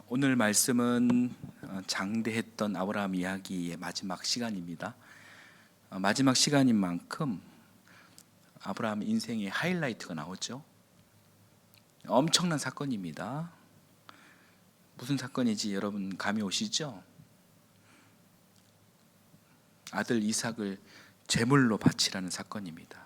오늘 말씀은 장대했던 아브라함 이야기의 마지막 시간입니다. 마지막 시간인 만큼 아브라함 인생의 하이라이트가 나오죠. 엄청난 사건입니다. 무슨 사건인지 여러분 감이 오시죠? 아들 이삭을 제물로 바치라는 사건입니다.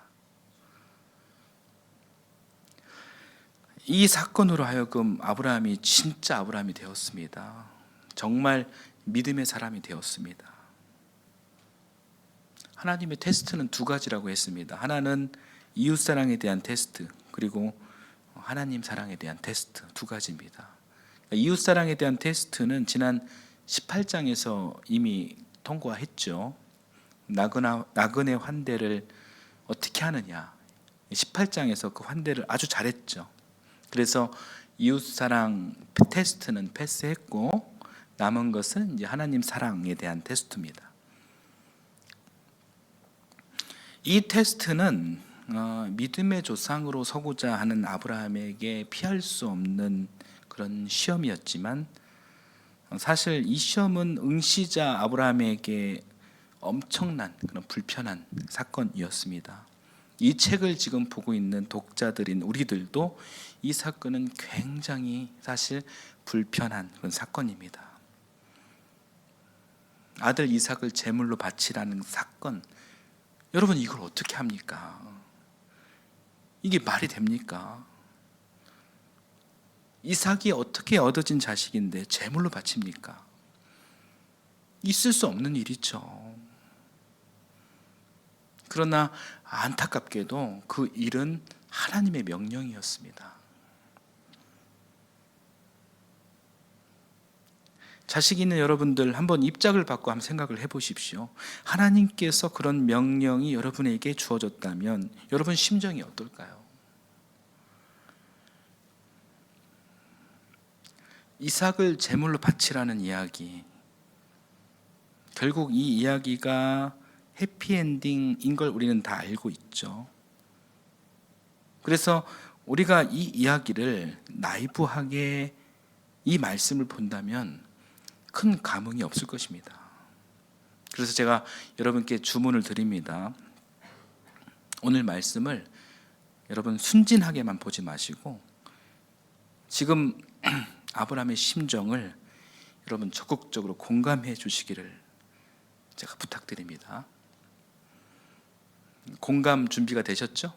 이 사건으로 하여금 아브라함이 진짜 아브라함이 되었습니다. 정말 믿음의 사람이 되었습니다. 하나님의 테스트는 두 가지라고 했습니다. 하나는 이웃사랑에 대한 테스트, 그리고 하나님 사랑에 대한 테스트, 두 가지입니다. 이웃사랑에 대한 테스트는 지난 18장에서 이미 통과했죠. 나그네 환대를 어떻게 하느냐, 18장에서 그 환대를 아주 잘했죠. 그래서 이웃사랑 테스트는 패스했고, 남은 것은 이제 하나님 사랑에 대한 테스트입니다. 이 테스트는 믿음의 조상으로 서고자 하는 아브라함에게 피할 수 없는 그런 시험이었지만, 사실 이 시험은 응시자 아브라함에게 엄청난 그런 불편한 사건이었습니다. 이 책을 지금 보고 있는 독자들인 우리들도 이 사건은 굉장히 사실 불편한 그런 사건입니다. 아들 이삭을 제물로 바치라는 사건, 여러분 이걸 어떻게 합니까? 이게 말이 됩니까? 이삭이 어떻게 얻어진 자식인데 제물로 바칩니까? 있을 수 없는 일이죠. 그러나 안타깝게도 그 일은 하나님의 명령이었습니다. 자식 있는 여러분들 한번 입장을 바꿔 한번 생각을 해보십시오. 하나님께서 그런 명령이 여러분에게 주어졌다면 여러분 심정이 어떨까요? 이삭을 제물로 바치라는 이야기, 결국 이 이야기가 해피엔딩인 걸 우리는 다 알고 있죠. 그래서 우리가 이 이야기를 나이브하게 이 말씀을 본다면 큰 감흥이 없을 것입니다. 그래서 제가 여러분께 주문을 드립니다. 오늘 말씀을 여러분 순진하게만 보지 마시고 지금 아브라함의 심정을 여러분 적극적으로 공감해 주시기를 제가 부탁드립니다. 공감 준비가 되셨죠?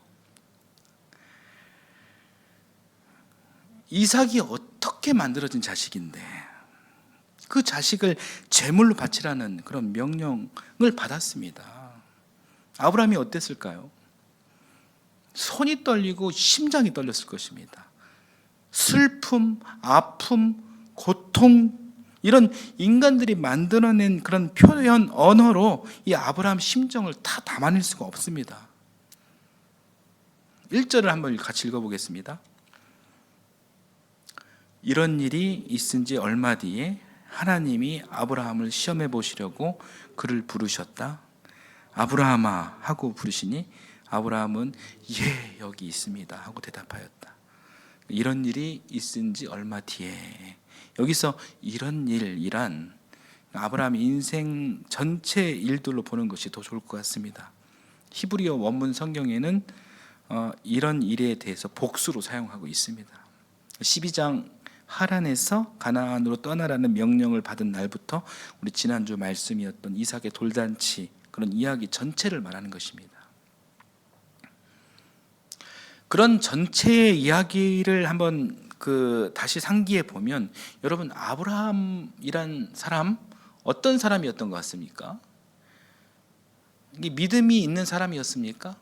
이삭이 어떻게 만들어진 자식인데 그 자식을 제물로 바치라는 그런 명령을 받았습니다. 아브라함이 어땠을까요? 손이 떨리고 심장이 떨렸을 것입니다. 슬픔, 아픔, 고통, 이런 인간들이 만들어낸 그런 표현, 언어로 이 아브라함 심정을 다 담아낼 수가 없습니다. 1절을 한번 같이 읽어보겠습니다. 이런 일이 있은 지 얼마 뒤에 하나님이 아브라함을 시험해 보시려고 그를 부르셨다. 아브라함아 하고 부르시니 아브라함은 예 여기 있습니다 하고 대답하였다. 이런 일이 있은 지 얼마 뒤에, 여기서 이런 일이란 아브라함 인생 전체 일들로 보는 것이 더 좋을 것 같습니다. 히브리어 원문 성경에는 이런 일에 대해서 복수로 사용하고 있습니다. 12장 하란에서 가나안으로 떠나라는 명령을 받은 날부터 우리 지난주 말씀이었던 이삭의 돌잔치, 그런 이야기 전체를 말하는 것입니다. 그런 전체의 이야기를 한번 다시 상기해 보면 여러분 아브라함이란 사람 어떤 사람이었던 것 같습니까? 이게 믿음이 있는 사람이었습니까?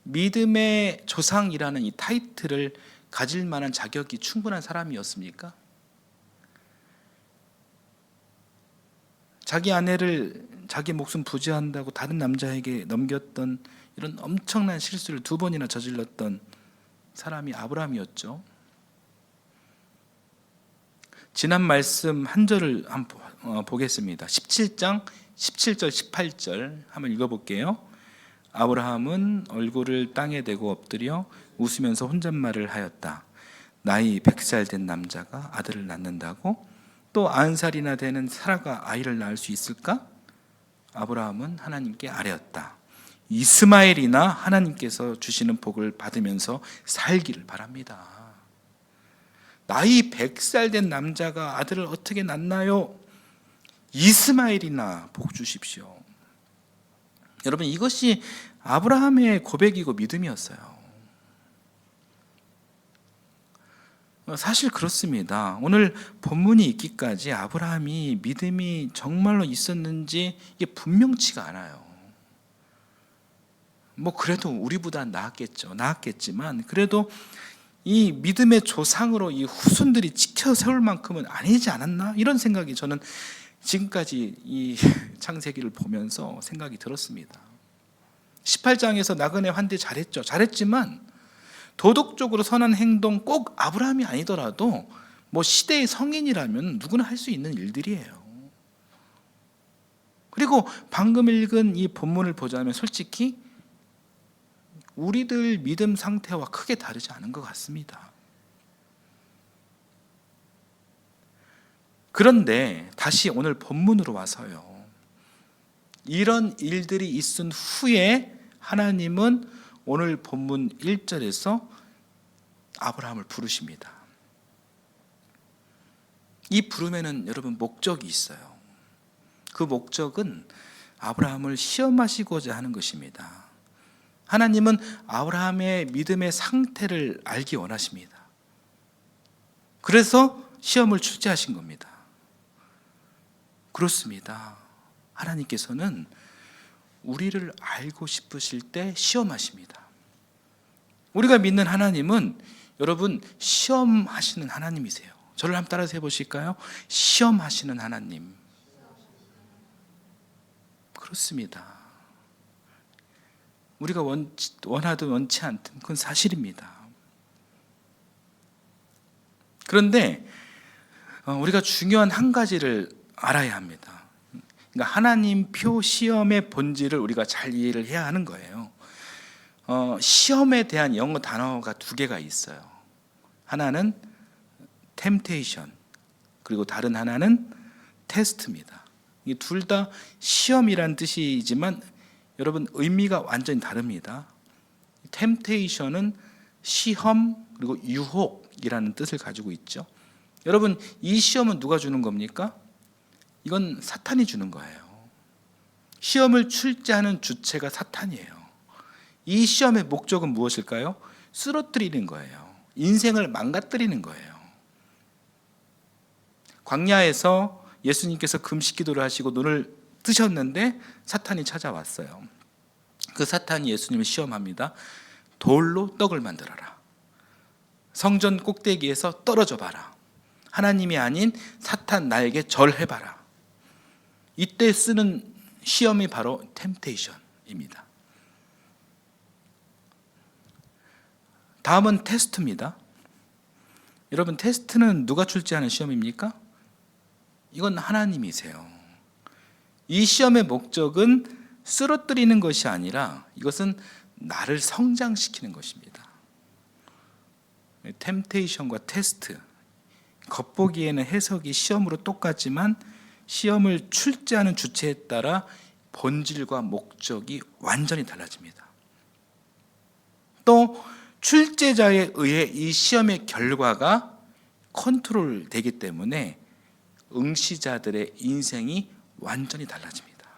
믿음의 조상이라는 이 타이틀을 가질 만한 자격이 충분한 사람이었습니까? 자기 아내를 자기 목숨 부지한다고 다른 남자에게 넘겼던 이런 엄청난 실수를 2번이나 저질렀던 사람이 아브라함이었죠. 지난 말씀 한 절을 한번 보겠습니다. 17장 17절 18절 한번 읽어볼게요. 아브라함은 얼굴을 땅에 대고 엎드려 웃으면서 혼잣말을 하였다. 나이 100살 된 남자가 아들을 낳는다고? 또 90살이나 되는 사라가 아이를 낳을 수 있을까? 아브라함은 하나님께 아뢰었다. 이스마엘이나 하나님께서 주시는 복을 받으면서 살기를 바랍니다. 나이 100살 된 남자가 아들을 어떻게 낳나요? 이스마엘이나 복 주십시오. 여러분, 이것이 아브라함의 고백이고 믿음이었어요. 사실 그렇습니다. 오늘 본문이 있기까지 아브라함이 믿음이 정말로 있었는지 이게 분명치가 않아요. 그래도 우리보다 나았겠지만 그래도 이 믿음의 조상으로 이 후손들이 지켜 세울 만큼은 아니지 않았나? 이런 생각이 저는 지금까지 이 창세기를 보면서 생각이 들었습니다. 18장에서 나그네 환대 잘했지만 도덕적으로 선한 행동 꼭 아브라함이 아니더라도 시대의 성인이라면 누구나 할 수 있는 일들이에요. 그리고 방금 읽은 이 본문을 보자면 솔직히 우리들 믿음 상태와 크게 다르지 않은 것 같습니다. 그런데 다시 오늘 본문으로 와서요, 이런 일들이 있은 후에 하나님은 오늘 본문 1절에서 아브라함을 부르십니다. 이 부름에는 여러분 목적이 있어요. 그 목적은 아브라함을 시험하시고자 하는 것입니다. 하나님은 아브라함의 믿음의 상태를 알기 원하십니다. 그래서 시험을 출제하신 겁니다. 그렇습니다. 하나님께서는 우리를 알고 싶으실 때 시험하십니다. 우리가 믿는 하나님은 여러분 시험하시는 하나님이세요. 저를 한번 따라서 해보실까요? 시험하시는 하나님. 그렇습니다. 우리가 원하든 원치 않든 그건 사실입니다. 그런데 우리가 중요한 한 가지를 알아야 합니다. 그러니까 하나님 표 시험의 본질을 우리가 잘 이해를 해야 하는 거예요. 시험에 대한 영어 단어가 두 개가 있어요. 하나는 temptation, 그리고 다른 하나는 test입니다. 이 둘 다 시험이란 뜻이지만 여러분 의미가 완전히 다릅니다. temptation은 시험 그리고 유혹이라는 뜻을 가지고 있죠. 여러분, 이 시험은 누가 주는 겁니까? 이건 사탄이 주는 거예요. 시험을 출제하는 주체가 사탄이에요. 이 시험의 목적은 무엇일까요? 쓰러뜨리는 거예요. 인생을 망가뜨리는 거예요. 광야에서 예수님께서 금식 기도를 하시고 눈을 뜨셨는데 사탄이 찾아왔어요. 그 사탄이 예수님을 시험합니다. 돌로 떡을 만들어라. 성전 꼭대기에서 떨어져 봐라. 하나님이 아닌 사탄 나에게 절해봐라. 이때 쓰는 시험이 바로 템테이션입니다. 다음은 테스트입니다. 여러분, 테스트는 누가 출제하는 시험입니까? 이건 하나님이세요. 이 시험의 목적은 쓰러뜨리는 것이 아니라 이것은 나를 성장시키는 것입니다. 템테이션과 테스트, 겉보기에는 해석이 시험으로 똑같지만 시험을 출제하는 주체에 따라 본질과 목적이 완전히 달라집니다. 또 출제자에 의해 이 시험의 결과가 컨트롤되기 때문에 응시자들의 인생이 완전히 달라집니다.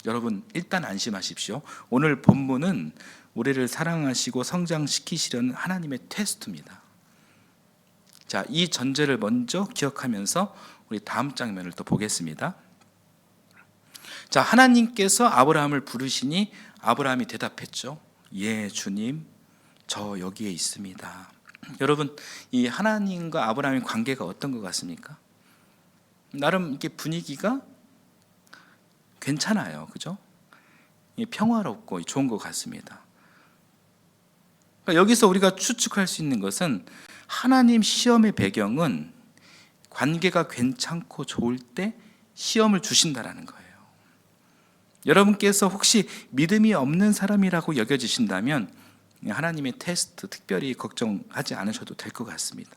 여러분, 일단 안심하십시오. 오늘 본문은 우리를 사랑하시고 성장시키시려는 하나님의 테스트입니다. 자, 이 전제를 먼저 기억하면서 우리 다음 장면을 또 보겠습니다. 자, 하나님께서 아브라함을 부르시니 아브라함이 대답했죠. 예, 주님, 저 여기에 있습니다. 여러분, 이 하나님과 아브라함의 관계가 어떤 것 같습니까? 나름 이렇게 분위기가 괜찮아요, 그죠? 평화롭고 좋은 것 같습니다. 그러니까 여기서 우리가 추측할 수 있는 것은 하나님 시험의 배경은 관계가 괜찮고 좋을 때 시험을 주신다라는 거예요. 여러분께서 혹시 믿음이 없는 사람이라고 여겨지신다면 하나님의 테스트 특별히 걱정하지 않으셔도 될 것 같습니다.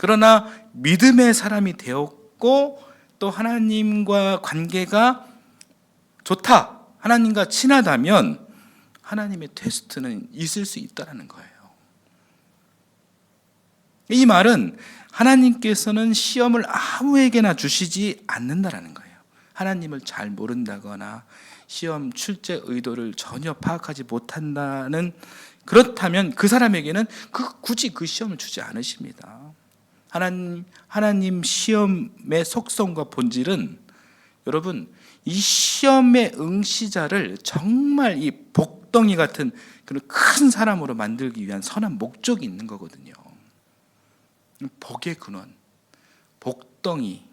그러나 믿음의 사람이 되었고 또 하나님과 관계가 좋다, 하나님과 친하다면 하나님의 테스트는 있을 수 있다는 거예요. 이 말은 하나님께서는 시험을 아무에게나 주시지 않는다라는 거예요. 하나님을 잘 모른다거나 시험 출제 의도를 전혀 파악하지 못한다는, 그렇다면 그 사람에게는 굳이 그 시험을 주지 않으십니다. 하나님 시험의 속성과 본질은, 여러분, 이 시험의 응시자를 정말 이 복덩이 같은 그런 큰 사람으로 만들기 위한 선한 목적이 있는 거거든요. 복의 근원, 복덩이,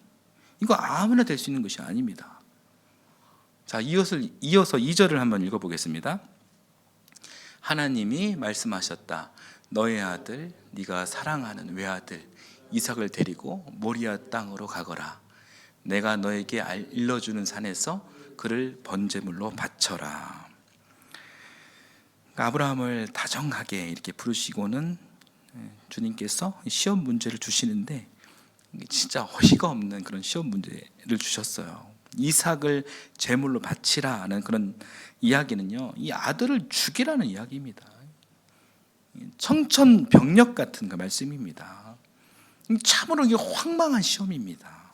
이거 아무나 될 수 있는 것이 아닙니다. 자, 이어서 2절을 한번 읽어보겠습니다. 하나님이 말씀하셨다. 너의 아들, 네가 사랑하는 외아들 이삭을 데리고 모리아 땅으로 가거라. 내가 너에게 일러주는 산에서 그를 번제물로 바쳐라. 아브라함을 다정하게 이렇게 부르시고는 주님께서 시험 문제를 주시는데 진짜 어이가 없는 그런 시험 문제를 주셨어요. 이삭을 제물로 바치라는 그런 이야기는요, 이 아들을 죽이라는 이야기입니다. 청천벽력 같은 그 말씀입니다. 참으로 이게 황망한 시험입니다.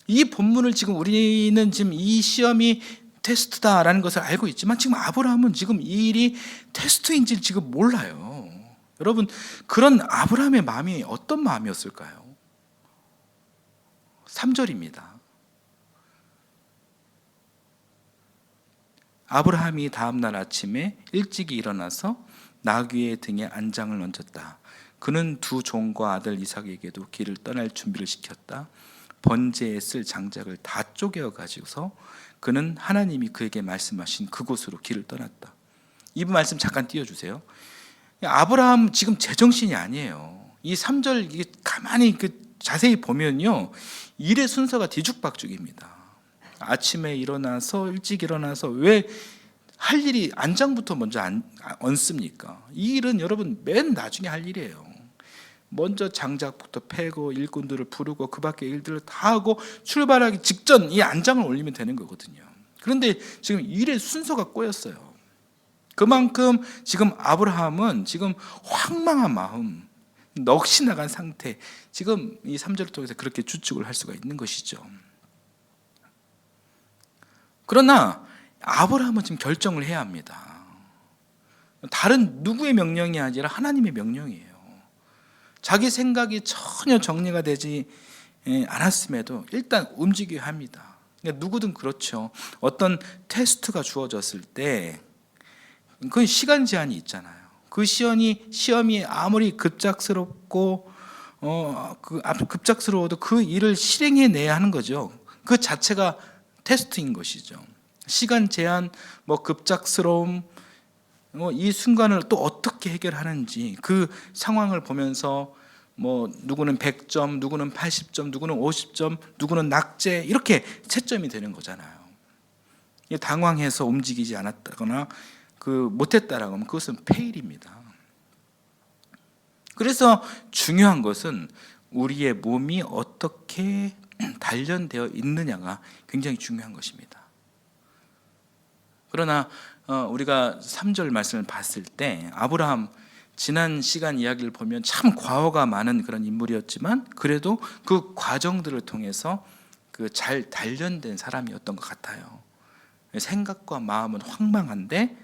이 본문을 지금 우리는 지금 이 시험이 테스트다라는 것을 알고 있지만 지금 아브라함은 지금 이 일이 테스트인지 지금 몰라요. 여러분, 그런 아브라함의 마음이 어떤 마음이었을까요? 3절입니다. 아브라함이 다음날 아침에 일찍이 일어나서 나귀의 등에 안장을 얹었다. 그는 두 종과 아들 이삭에게도 길을 떠날 준비를 시켰다. 번제에 쓸 장작을 다 쪼개어 가지고서 그는 하나님이 그에게 말씀하신 그곳으로 길을 떠났다. 이 말씀 잠깐 띄워주세요. 아브라함 지금 제정신이 아니에요. 이 3절 이게 가만히 자세히 보면요, 일의 순서가 뒤죽박죽입니다. 아침에 일어나서 일찍 일어나서 왜 할 일이 안장부터 먼저 얹습니까? 이 일은 여러분 맨 나중에 할 일이에요. 먼저 장작부터 패고 일꾼들을 부르고 그 밖에 일들을 다 하고 출발하기 직전 이 안장을 올리면 되는 거거든요. 그런데 지금 일의 순서가 꼬였어요. 그만큼 지금 아브라함은 지금 황망한 마음, 넋이 나간 상태, 지금 이 3절을 통해서 그렇게 추측을 할 수가 있는 것이죠. 그러나 아브라함은 지금 결정을 해야 합니다. 다른 누구의 명령이 아니라 하나님의 명령이에요. 자기 생각이 전혀 정리가 되지 않았음에도 일단 움직여야 합니다. 누구든 그렇죠. 어떤 테스트가 주어졌을 때 그건 시간 제한이 있잖아요. 그 시험이 아무리 급작스럽고 급작스러워도 그 일을 실행해내야 하는 거죠. 그 자체가 테스트인 것이죠. 시간 제한, 급작스러움, 이 순간을 또 어떻게 해결하는지 그 상황을 보면서 누구는 100점, 누구는 80점, 누구는 50점, 누구는 낙제, 이렇게 채점이 되는 거잖아요. 당황해서 움직이지 않았다거나 못했다라고 하면 그것은 페일입니다. 그래서 중요한 것은 우리의 몸이 어떻게 단련되어 있느냐가 굉장히 중요한 것입니다. 그러나 우리가 3절 말씀을 봤을 때 아브라함, 지난 시간 이야기를 보면 참 과오가 많은 그런 인물이었지만 그래도 그 과정들을 통해서 잘 단련된 사람이었던 것 같아요. 생각과 마음은 황망한데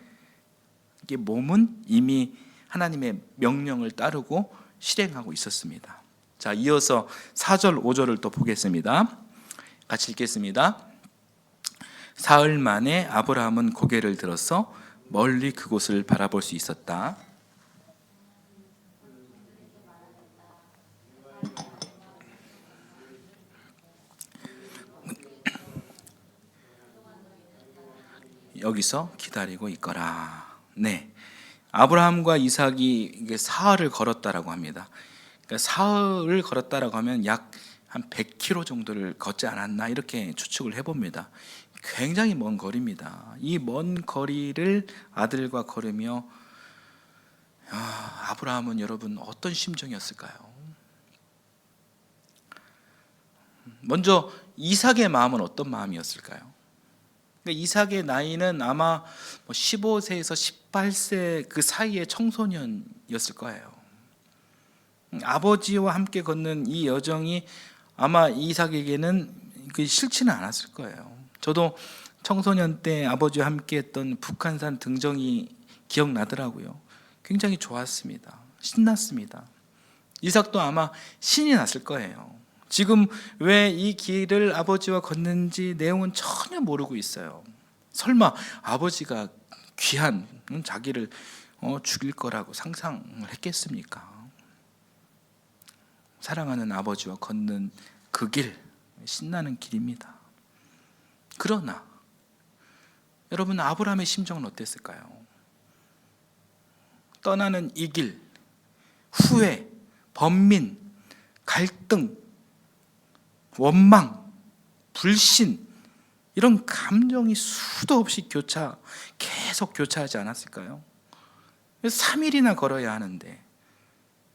이게 몸은 이미 하나님의 명령을 따르고 실행하고 있었습니다. 자, 이어서 4절, 5절을 또 보겠습니다. 같이 읽겠습니다. 사흘 만에 아브라함은 고개를 들어서 멀리 그곳을 바라볼 수 있었다. 여기서 기다리고 있거라. 네, 아브라함과 이삭이 사흘을 걸었다라고 합니다. 그러니까 사흘을 걸었다라고 하면 약 한 100km 정도를 걷지 않았나 이렇게 추측을 해봅니다. 굉장히 먼 거리입니다. 이 먼 거리를 아들과 걸으며 아브라함은 여러분 어떤 심정이었을까요? 먼저 이삭의 마음은 어떤 마음이었을까요? 그러니까 이삭의 나이는 아마 15세에서 18세 그 사이의 청소년이었을 거예요. 아버지와 함께 걷는 이 여정이 아마 이삭에게는 싫지는 않았을 거예요. 저도 청소년 때 아버지와 함께 했던 북한산 등정이 기억나더라고요. 굉장히 좋았습니다. 신났습니다. 이삭도 아마 신이 났을 거예요. 지금 왜 이 길을 아버지와 걷는지 내용은 전혀 모르고 있어요. 설마 아버지가 귀한 자기를 죽일 거라고 상상을 했겠습니까? 사랑하는 아버지와 걷는 그 길, 신나는 길입니다. 그러나 여러분, 아브라함의 심정은 어땠을까요? 떠나는 이 길, 후회, 번민, 갈등, 원망, 불신, 이런 감정이 수도 없이 계속 교차하지 않았을까요? 3일이나 걸어야 하는데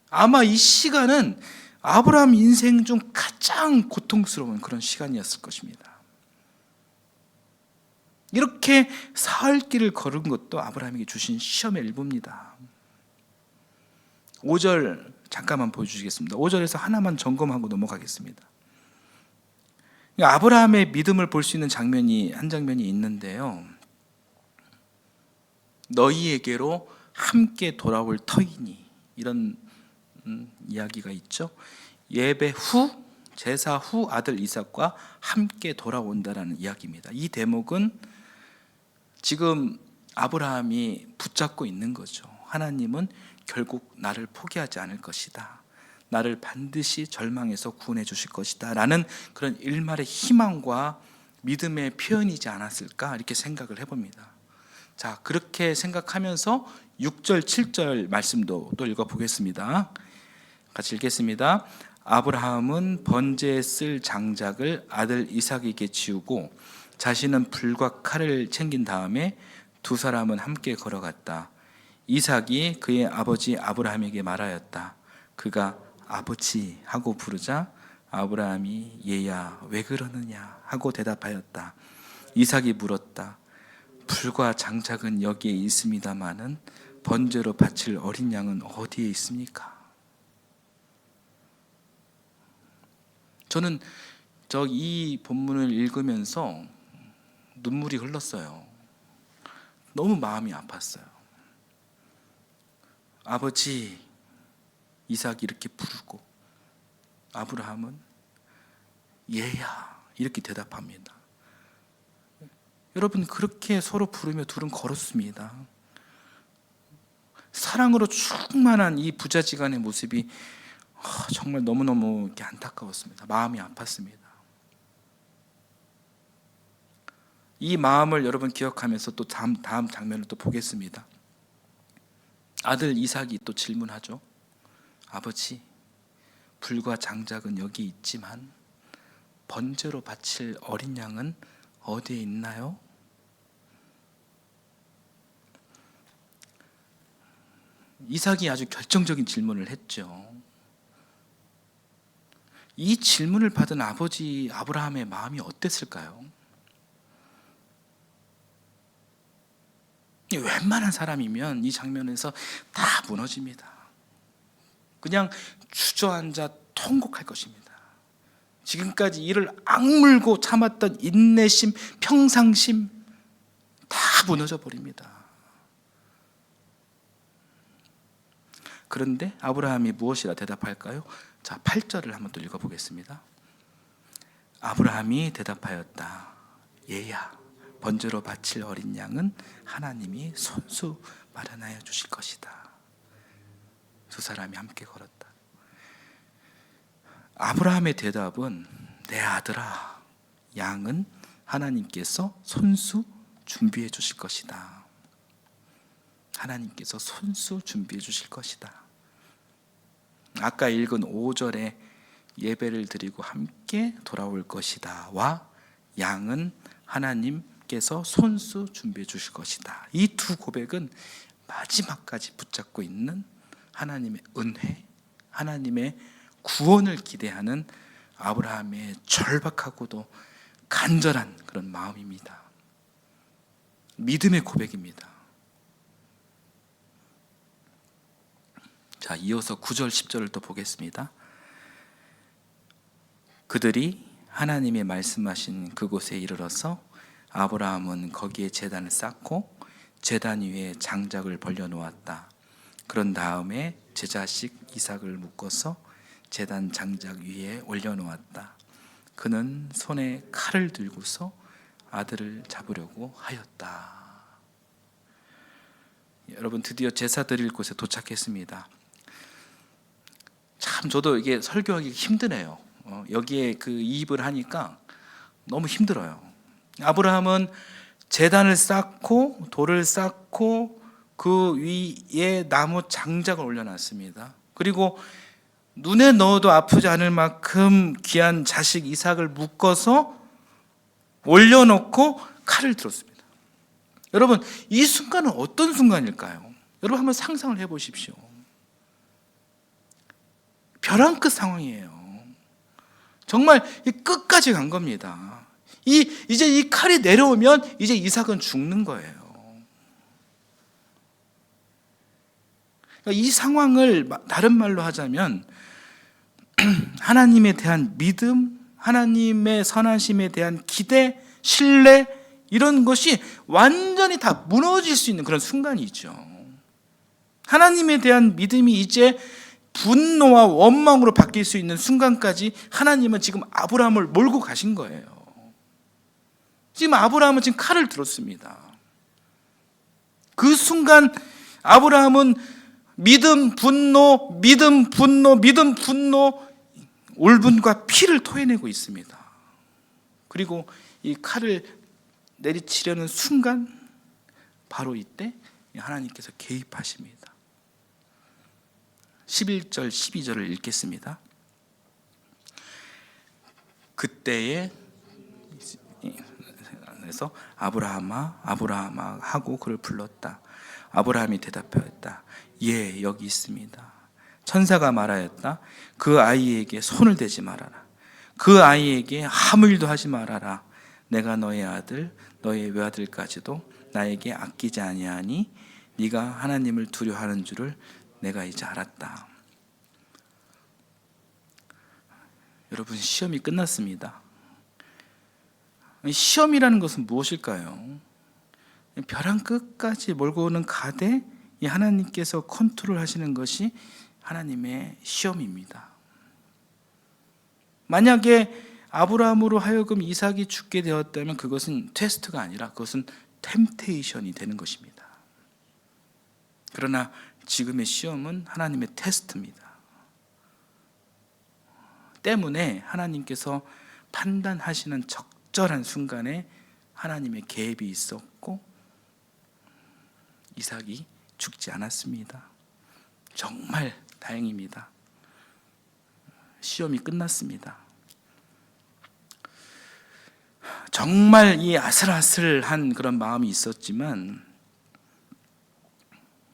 아마 이 시간은 아브라함 인생 중 가장 고통스러운 그런 시간이었을 것입니다. 이렇게 사흘 길을 걸은 것도 아브라함에게 주신 시험의 일부입니다. 5절 잠깐만 보여주시겠습니다. 5절에서 하나만 점검하고 넘어가겠습니다. 아브라함의 믿음을 볼 수 있는 한 장면이 있는데요. 너희에게로 함께 돌아올 터이니, 이런 이야기가 있죠. 예배 후, 제사 후 아들 이삭과 함께 돌아온다라는 이야기입니다. 이 대목은 지금 아브라함이 붙잡고 있는 거죠. 하나님은 결국 나를 포기하지 않을 것이다. 나를 반드시 절망에서 구원해 주실 것이다 라는 그런 일말의 희망과 믿음의 표현이지 않았을까, 이렇게 생각을 해봅니다. 자, 그렇게 생각하면서 6절 7절 말씀도 또 읽어보겠습니다. 같이 읽겠습니다. 아브라함은 번제에 쓸 장작을 아들 이삭에게 지우고 자신은 불과 칼을 챙긴 다음에 두 사람은 함께 걸어갔다. 이삭이 그의 아버지 아브라함에게 말하였다. 그가 아버지 하고 부르자 아브라함이 얘야 왜 그러느냐 하고 대답하였다. 이삭이 물었다. 불과 장작은 여기에 있습니다마는 번제로 바칠 어린 양은 어디에 있습니까? 저는 이 본문을 읽으면서 눈물이 흘렀어요. 너무 마음이 아팠어요. 아버지, 이삭이 이렇게 부르고 아브라함은 얘야 이렇게 대답합니다. 여러분, 그렇게 서로 부르며 둘은 걸었습니다. 사랑으로 충만한 이 부자지간의 모습이 정말 너무너무 이렇게 안타까웠습니다. 마음이 아팠습니다. 이 마음을 여러분 기억하면서 또 다음 장면을 또 보겠습니다. 아들 이삭이 또 질문하죠. 아버지, 불과 장작은 여기 있지만 번제로 바칠 어린 양은 어디에 있나요? 이삭이 아주 결정적인 질문을 했죠. 이 질문을 받은 아버지 아브라함의 마음이 어땠을까요? 웬만한 사람이면 이 장면에서 다 무너집니다. 그냥 주저앉아 통곡할 것입니다. 지금까지 이를 악물고 참았던 인내심, 평상심 다 무너져 버립니다. 그런데 아브라함이 무엇이라 대답할까요? 자, 8절을 한번 또 읽어보겠습니다. 아브라함이 대답하였다. 얘야, 번제로 바칠 어린 양은 하나님이 손수 마련하여 주실 것이다. 두 사람이 함께 걸었다. 아브라함의 대답은 내 아들아, 양은 하나님께서 손수 준비해 주실 것이다. 하나님께서 손수 준비해 주실 것이다. 아까 읽은 5절에 예배를 드리고 함께 돌아올 것이다 와 양은 하나님께서 손수 준비해 주실 것이다. 이 두 고백은 마지막까지 붙잡고 있는 하나님의 은혜, 하나님의 구원을 기대하는 아브라함의 절박하고도 간절한 그런 마음입니다. 믿음의 고백입니다. 자, 이어서 9절 10절을 또 보겠습니다. 그들이 하나님의 말씀하신 그곳에 이르러서 아브라함은 거기에 제단을 쌓고 제단 위에 장작을 벌려 놓았다. 그런 다음에 제 자식 이삭을 묶어서 제단 장작 위에 올려 놓았다. 그는 손에 칼을 들고서 아들을 잡으려고 하였다. 여러분, 드디어 제사 드릴 곳에 도착했습니다. 참 저도 이게 설교하기 힘드네요. 여기에 그 이입을 하니까 너무 힘들어요. 아브라함은 제단을 쌓고 돌을 쌓고 그 위에 나무 장작을 올려놨습니다. 그리고 눈에 넣어도 아프지 않을 만큼 귀한 자식 이삭을 묶어서 올려놓고 칼을 들었습니다. 여러분, 이 순간은 어떤 순간일까요? 여러분 한번 상상을 해보십시오. 벼랑 끝 상황이에요. 정말 끝까지 간 겁니다. 이제 이 칼이 내려오면 이제 이삭은 죽는 거예요. 이 상황을 다른 말로 하자면 하나님에 대한 믿음, 하나님의 선하심에 대한 기대, 신뢰, 이런 것이 완전히 다 무너질 수 있는 그런 순간이죠. 하나님에 대한 믿음이 이제 분노와 원망으로 바뀔 수 있는 순간까지 하나님은 지금 아브라함을 몰고 가신 거예요. 지금 아브라함은 지금 칼을 들었습니다. 그 순간 아브라함은 믿음, 분노, 울분과 피를 토해내고 있습니다. 그리고 이 칼을 내리치려는 순간 바로 이때 하나님께서 개입하십니다. 11절 12절을 읽겠습니다. 그때에 그래서 아브라함아 아브라함아 하고 그를 불렀다. 아브라함이 대답하였다. 예, 여기 있습니다. 천사가 말하였다. 그 아이에게 손을 대지 말아라. 그 아이에게 아무 일도 하지 말아라. 내가 너의 아들 너의 외아들까지도 나에게 아끼지 아니하니 네가 하나님을 두려워하는 줄을 내가 이제 알았다. 여러분, 시험이 끝났습니다. 시험이라는 것은 무엇일까요? 벼랑 끝까지 몰고 오는 가되 이 하나님께서 컨트롤 하시는 것이 하나님의 시험입니다. 만약에 아브라함으로 하여금 이삭이 죽게 되었다면 그것은 테스트가 아니라 그것은 템테이션이 되는 것입니다. 그러나 지금의 시험은 하나님의 테스트입니다. 때문에 하나님께서 판단하시는 적절한 순간에 하나님의 개입이 있었고 이삭이 죽지 않았습니다. 정말 다행입니다. 시험이 끝났습니다. 정말 이 아슬아슬한 그런 마음이 있었지만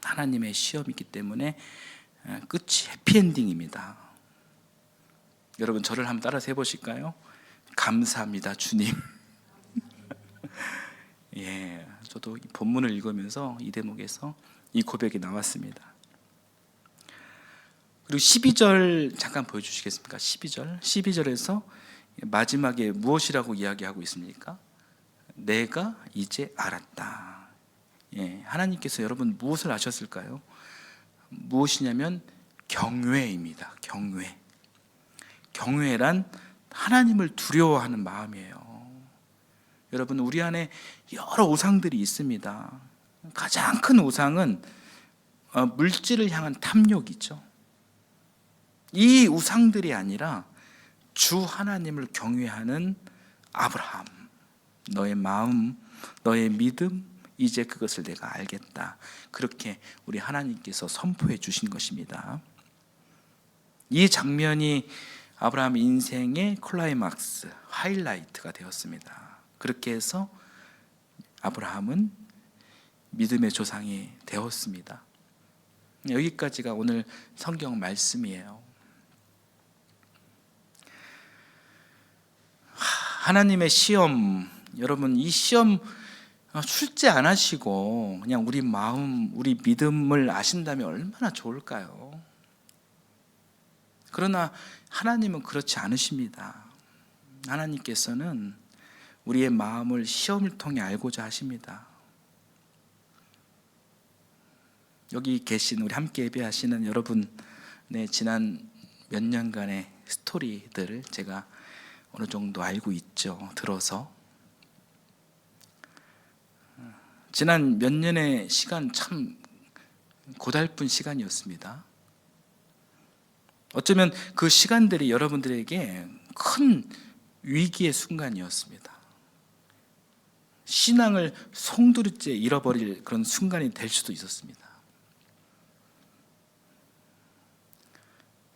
하나님의 시험이기 때문에 끝이 해피엔딩입니다. 여러분, 저를 한번 따라서 해보실까요? 감사합니다, 주님. 예, 저도 이 본문을 읽으면서 이 대목에서 이 고백이 나왔습니다. 그리고 12절 잠깐 보여주시겠습니까? 12절에서 마지막에 무엇이라고 이야기하고 있습니까? 내가 이제 알았다. 예, 하나님께서 여러분 무엇을 아셨을까요? 무엇이냐면 경외입니다. 경외란 하나님을 두려워하는 마음이에요. 여러분, 우리 안에 여러 우상들이 있습니다. 가장 큰 우상은 물질을 향한 탐욕이죠. 이 우상들이 아니라 주 하나님을 경외하는 아브라함, 너의 마음, 너의 믿음, 이제 그것을 내가 알겠다. 그렇게 우리 하나님께서 선포해 주신 것입니다. 이 장면이 아브라함 인생의 클라이막스, 하이라이트가 되었습니다. 그렇게 해서 아브라함은 믿음의 조상이 되었습니다. 여기까지가 오늘 성경 말씀이에요. 하나님의 시험, 여러분 이 시험 출제 안 하시고 그냥 우리 마음, 우리 믿음을 아신다면 얼마나 좋을까요? 그러나 하나님은 그렇지 않으십니다. 하나님께서는 우리의 마음을 시험을 통해 알고자 하십니다. 여기 계신 우리 함께 예배하시는 여러분의 지난 몇 년간의 스토리들을 제가 어느 정도 알고 있죠. 들어서 지난 몇 년의 시간 참 고달픈 시간이었습니다. 어쩌면 그 시간들이 여러분들에게 큰 위기의 순간이었습니다. 신앙을 송두리째 잃어버릴 그런 순간이 될 수도 있었습니다.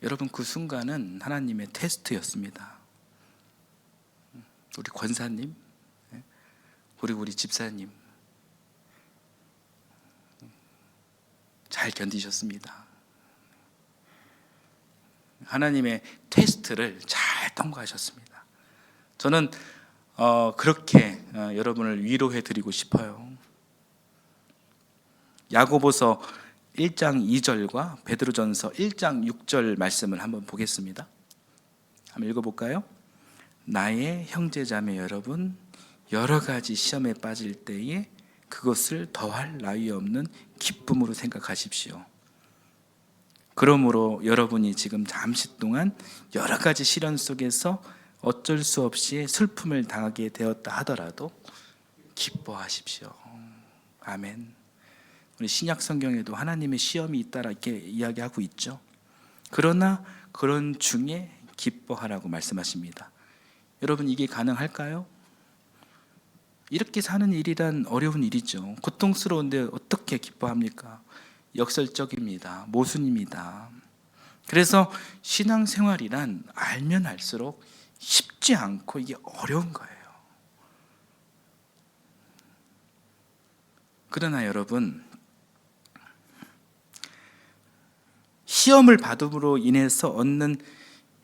여러분 그 순간은 하나님의 테스트였습니다. 우리 권사님, 그리고 우리 집사님 잘 견디셨습니다. 하나님의 테스트를 잘 통과하셨습니다. 저는 그렇게 여러분을 위로해 드리고 싶어요. 야고보서 1장 2절과 베드로전서 1장 6절 말씀을 한번 보겠습니다. 한번 읽어볼까요? 나의 형제자매 여러분, 여러 가지 시험에 빠질 때에 그것을 더할 나위 없는 기쁨으로 생각하십시오. 그러므로 여러분이 지금 잠시 동안 여러 가지 시련 속에서 어쩔 수 없이 슬픔을 당하게 되었다 하더라도 기뻐하십시오. 아멘. 우리 신약 성경에도 하나님의 시험이 있다 이렇게 이야기하고 있죠. 그러나 그런 중에 기뻐하라고 말씀하십니다. 여러분 이게 가능할까요? 이렇게 사는 일이란 어려운 일이죠. 고통스러운데 어떻게 기뻐합니까? 역설적입니다. 모순입니다. 그래서 신앙생활이란 알면 알수록 쉽지 않고 이게 어려운 거예요. 그러나 여러분, 시험을 받음으로 인해서 얻는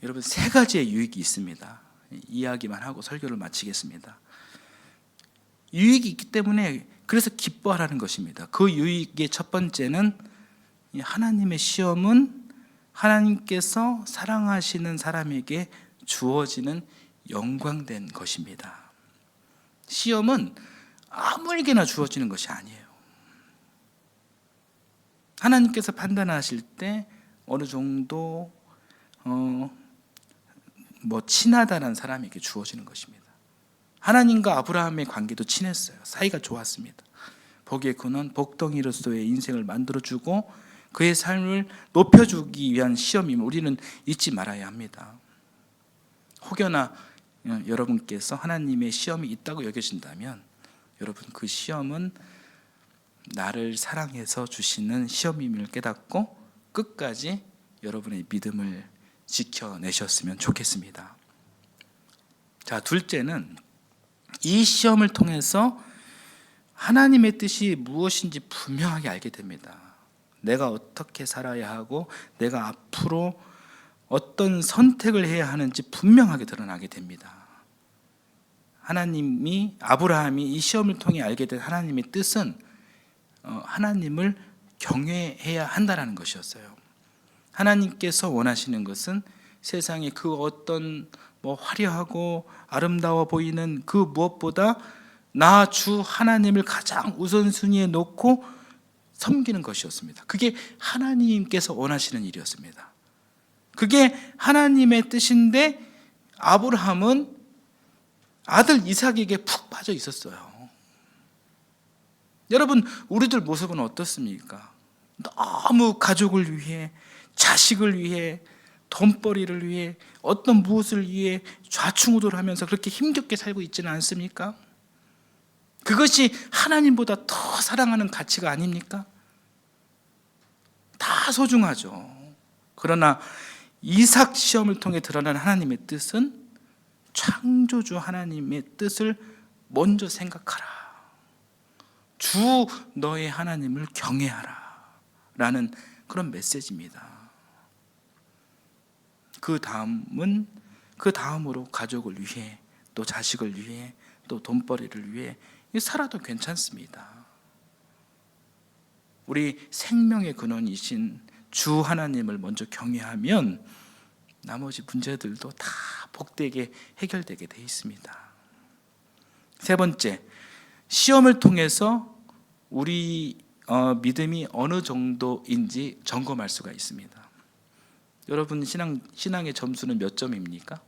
여러분 세 가지의 유익이 있습니다. 이야기만 하고 설교를 마치겠습니다. 유익이 있기 때문에 그래서 기뻐하라는 것입니다. 그 유익의 첫 번째는 하나님의 시험은 하나님께서 사랑하시는 사람에게 주어지는 영광된 것입니다. 시험은 아무에게나 주어지는 것이 아니에요. 하나님께서 판단하실 때 어느 정도 친하다는 사람에게 주어지는 것입니다. 하나님과 아브라함의 관계도 친했어요. 사이가 좋았습니다. 거기에 그는 복덩이로서의 인생을 만들어주고 그의 삶을 높여주기 위한 시험임을 우리는 잊지 말아야 합니다. 혹여나 여러분께서 하나님의 시험이 있다고 여겨진다면 여러분 그 시험은 나를 사랑해서 주시는 시험임을 깨닫고 끝까지 여러분의 믿음을 지켜내셨으면 좋겠습니다. 자, 둘째는 이 시험을 통해서 하나님의 뜻이 무엇인지 분명하게 알게 됩니다. 내가 어떻게 살아야 하고 내가 앞으로 어떤 선택을 해야 하는지 분명하게 드러나게 됩니다. 아브라함이 이 시험을 통해 알게 된 하나님의 뜻은 하나님을 경외해야 한다는 것이었어요. 하나님께서 원하시는 것은 세상에 그 어떤 화려하고 아름다워 보이는 그 무엇보다 나 주 하나님을 가장 우선순위에 놓고 섬기는 것이었습니다. 그게 하나님께서 원하시는 일이었습니다. 그게 하나님의 뜻인데 아브라함은 아들 이삭에게 푹 빠져 있었어요. 여러분, 우리들 모습은 어떻습니까? 너무 가족을 위해, 자식을 위해, 돈벌이를 위해, 어떤 무엇을 위해 좌충우돌하면서 그렇게 힘겹게 살고 있지는 않습니까? 그것이 하나님보다 더 사랑하는 가치가 아닙니까? 다 소중하죠. 그러나 이삭 시험을 통해 드러난 하나님의 뜻은 창조주 하나님의 뜻을 먼저 생각하라. 주 너의 하나님을 경외하라 라는 그런 메시지입니다. 그 다음으로 가족을 위해, 또 자식을 위해, 또 돈벌이를 위해 살아도 괜찮습니다. 우리 생명의 근원이신 주 하나님을 먼저 경외하면 나머지 문제들도 다 복되게 해결되게 돼 있습니다. 세 번째, 시험을 통해서 우리 믿음이 어느 정도인지 점검할 수가 있습니다. 여러분 신앙의 점수는 몇 점입니까?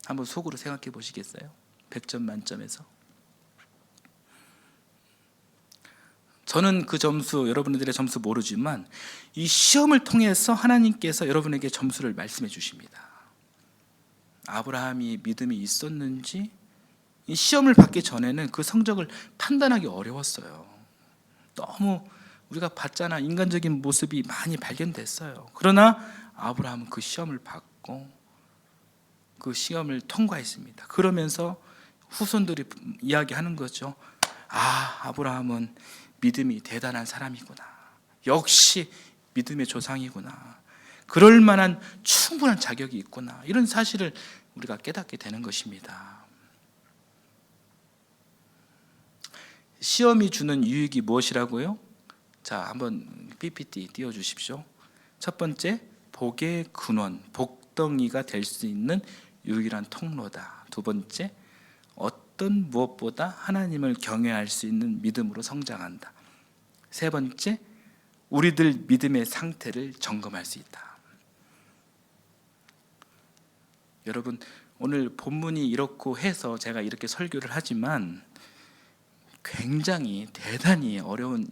한번 속으로 생각해 보시겠어요? 100점 만점에서. 저는 그 점수, 여러분들의 점수 모르지만 이 시험을 통해서 하나님께서 여러분에게 점수를 말씀해 주십니다. 아브라함이 믿음이 있었는지, 이 시험을 받기 전에는 그 성적을 판단하기 어려웠어요. 너무 우리가 봤잖아, 인간적인 모습이 많이 발견됐어요. 그러나 아브라함은 그 시험을 받고 그 시험을 통과했습니다. 그러면서 후손들이 이야기하는 거죠. 아브라함은 믿음이 대단한 사람이구나. 역시 믿음의 조상이구나. 그럴 만한 충분한 자격이 있구나. 이런 사실을 우리가 깨닫게 되는 것입니다. 시험이 주는 유익이 무엇이라고요? 자, 한번 PPT 띄워주십시오. 첫 번째, 복의 근원, 복덩이가 될 수 있는 유일한 통로다. 두 번째, 어떤 무엇보다 하나님을 경외할 수 있는 믿음으로 성장한다. 세 번째, 우리들 믿음의 상태를 점검할 수 있다. 여러분, 오늘 본문이 이렇고 해서 제가 이렇게 설교를 하지만 굉장히 대단히 어려운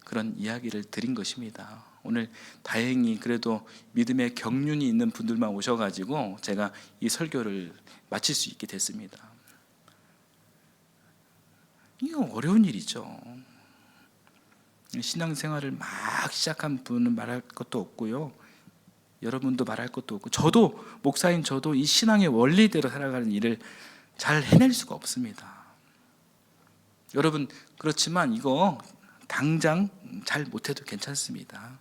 그런 이야기를 드린 것입니다. 오늘 다행히 그래도 믿음의 경륜이 있는 분들만 오셔가지고 제가 이 설교를 마칠 수 있게 됐습니다. 이거 어려운 일이죠. 신앙생활을 막 시작한 분은 말할 것도 없고요, 여러분도 말할 것도 없고, 저도 목사인 저도 이 신앙의 원리대로 살아가는 일을 잘 해낼 수가 없습니다. 여러분, 그렇지만 이거 당장 잘 못해도 괜찮습니다.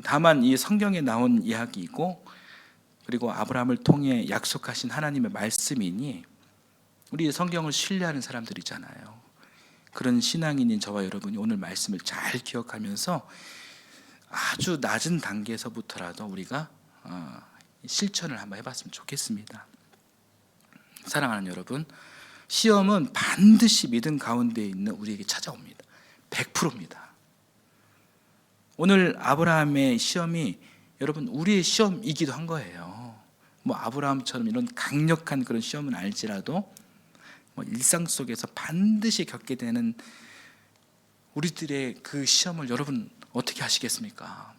다만 이 성경에 나온 이야기이고, 그리고 아브라함을 통해 약속하신 하나님의 말씀이니 우리 성경을 신뢰하는 사람들이잖아요. 그런 신앙인인 저와 여러분이 오늘 말씀을 잘 기억하면서 아주 낮은 단계에서부터라도 우리가 실천을 한번 해봤으면 좋겠습니다. 사랑하는 여러분, 시험은 반드시 믿음 가운데 있는 우리에게 찾아옵니다. 100%입니다. 오늘 아브라함의 시험이 여러분 우리의 시험이기도 한 거예요. 뭐 아브라함처럼 이런 강력한 그런 시험은 알지라도 일상 속에서 반드시 겪게 되는 우리들의 그 시험을 여러분 어떻게 하시겠습니까?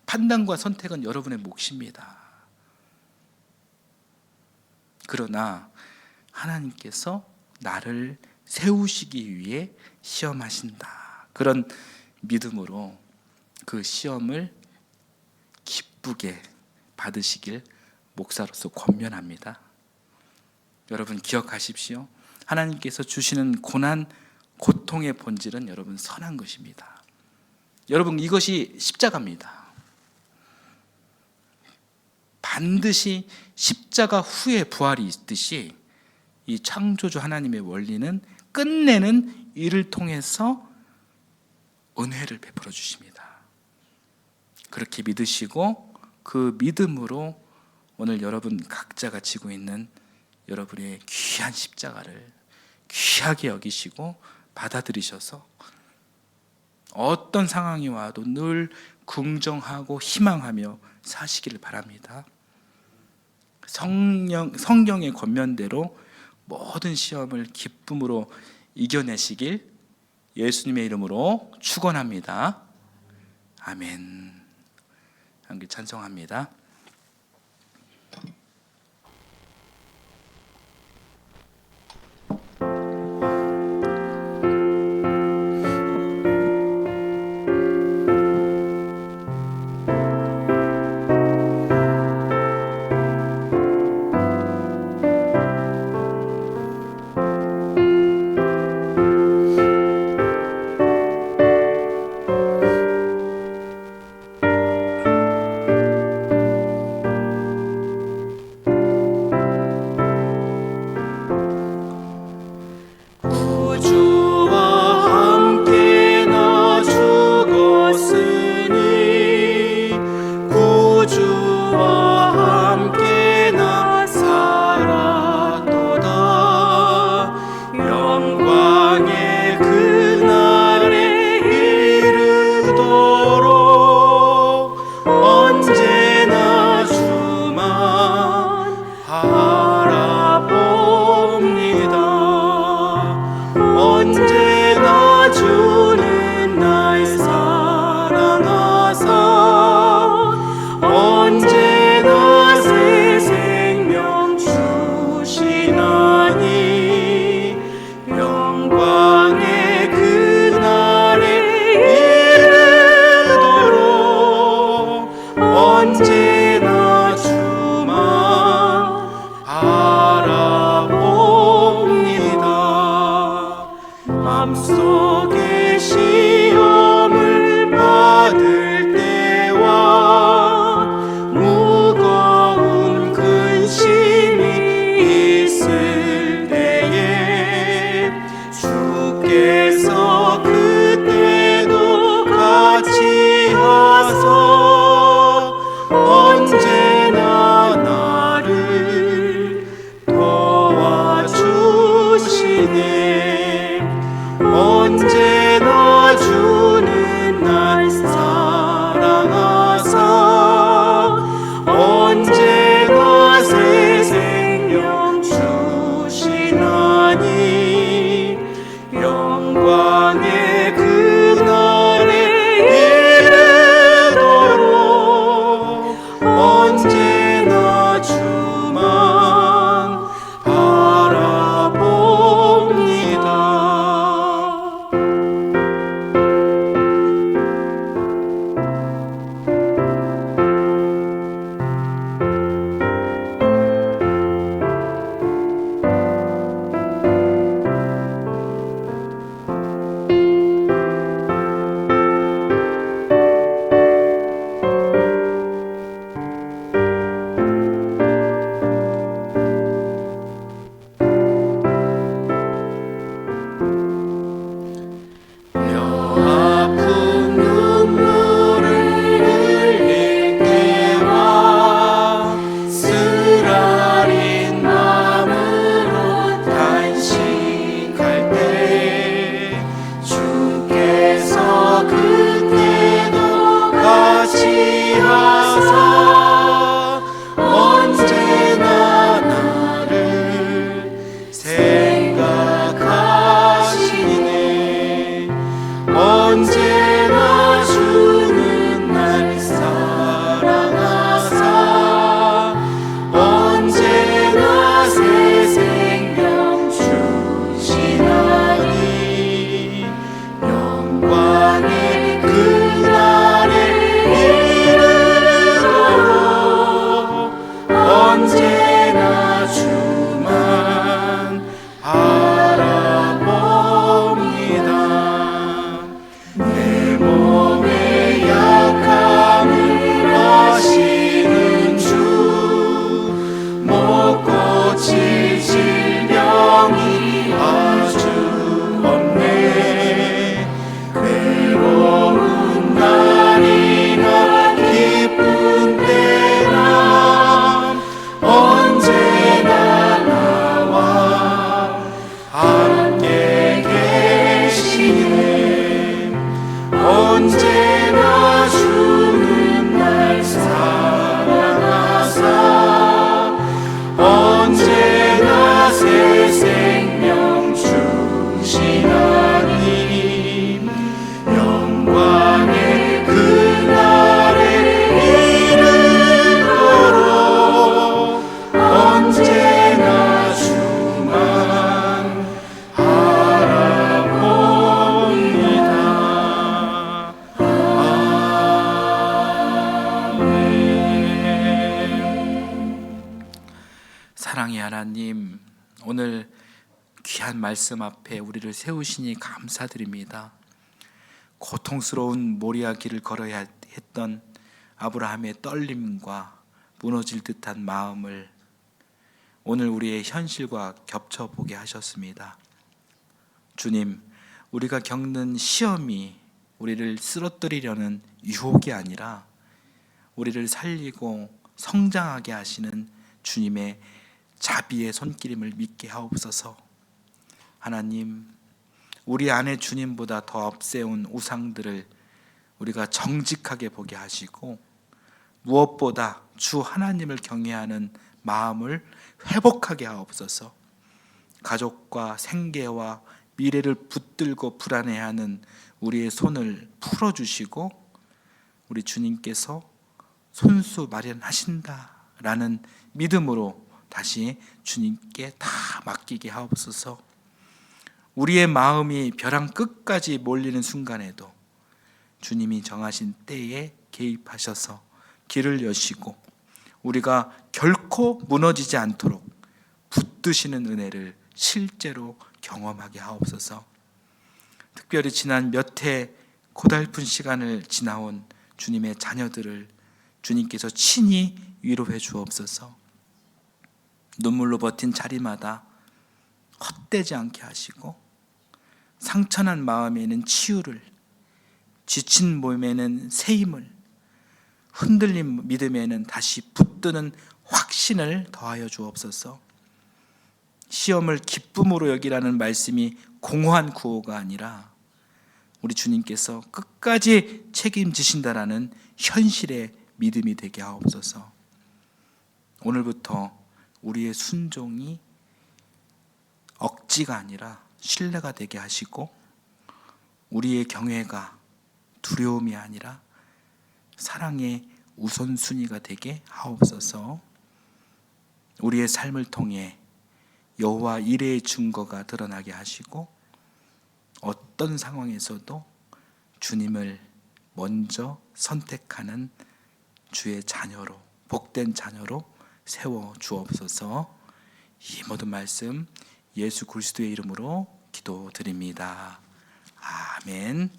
판단과 선택은 여러분의 몫입니다. 그러나 하나님께서 나를 세우시기 위해 시험하신다. 그런 믿음으로 그 시험을 기쁘게 받으시길 목사로서 권면합니다. 여러분 기억하십시오. 하나님께서 주시는 고난, 고통의 본질은 여러분 선한 것입니다. 여러분 이것이 십자가입니다. 반드시 십자가 후에 부활이 있듯이 이 창조주 하나님의 원리는 끝내는 일을 통해서 은혜를 베풀어 주십니다. 그렇게 믿으시고 그 믿음으로 오늘 여러분 각자가 지고 있는 여러분의 귀한 십자가를 귀하게 여기시고 받아들이셔서 어떤 상황이 와도 늘 긍정하고 희망하며 사시기를 바랍니다. 성경의 권면대로 모든 시험을 기쁨으로 이겨내시길 예수님의 이름으로 축원합니다. 아멘. 함께 찬송합니다. 시험을 받을 때와 무거운 근심이 있을 때에 주께서 그때도 같이 하사 언제나 나를 도와주시네. 언제나 주는 날 사랑하사 언제나 새 생명 주시나니 영광의 그날에 이르도록 언제나 주만 바라봅니다. 아픈 눈물을 흘릴 때와 쓰라린 마음으로 단식할 때 주께서 그때도 같이 하사 언제나 나를 생각하시네. 언제나 주는 날 사랑하사 언제나 새 생명 주시나니 영광의 그날에 이르도록 언제나 주만 바라봅니다. 내 몸의 약함을 아시는 주 못 고칠 질병이 아주 없네. 괴로운 날이나 기쁜 때나 언제나 나와 함께 계시네. 언제나 주는 날 사랑하사 언제나 새 생명 주시나니 영광의 그날에 이르도록 언제나 주만 바라봅니다. 사랑의 하나님, 오늘 귀한 말씀 앞에 우리를 세우시니 감사드립니다. 고통스러운 모리아 길을 걸어야 했던 아브라함의 떨림과 무너질 듯한 마음을 오늘 우리의 현실과 겹쳐보게 하셨습니다. 주님, 우리가 겪는 시험이 우리를 쓰러뜨리려는 유혹이 아니라 우리를 살리고 성장하게 하시는 주님의 자비의 손길임을 믿게 하옵소서. 하나님, 우리 안에 주님보다 더 앞세운 우상들을 우리가 정직하게 보게 하시고 무엇보다 주 하나님을 경외하는 마음을 회복하게 하옵소서. 가족과 생계와 미래를 붙들고 불안해하는 우리의 손을 풀어주시고 우리 주님께서 손수 마련하신다라는 믿음으로 다시 주님께 다 맡기게 하옵소서. 우리의 마음이 벼랑 끝까지 몰리는 순간에도 주님이 정하신 때에 개입하셔서 길을 여시고 우리가 결코 무너지지 않도록 붙드시는 은혜를 실제로 경험하게 하옵소서. 특별히 지난 몇 해 고달픈 시간을 지나온 주님의 자녀들을 주님께서 친히 위로해 주옵소서. 눈물로 버틴 자리마다 헛되지 않게 하시고, 상처난 마음에는 치유를, 지친 몸에는 새 힘을, 흔들린 믿음에는 다시 붙드는 확신을 더하여 주옵소서. 시험을 기쁨으로 여기라는 말씀이 공허한 구호가 아니라 우리 주님께서 끝까지 책임지신다라는 현실의 믿음이 되게 하옵소서. 오늘부터 우리의 순종이 억지가 아니라 신뢰가 되게 하시고, 우리의 경외가 두려움이 아니라 사랑의 우선순위가 되게 하옵소서. 우리의 삶을 통해 여호와 일의 증거가 드러나게 하시고, 어떤 상황에서도 주님을 먼저 선택하는 주의 자녀로, 복된 자녀로 세워 주옵소서. 이 모든 말씀 예수 그리스도의 이름으로 기도드립니다. 아멘.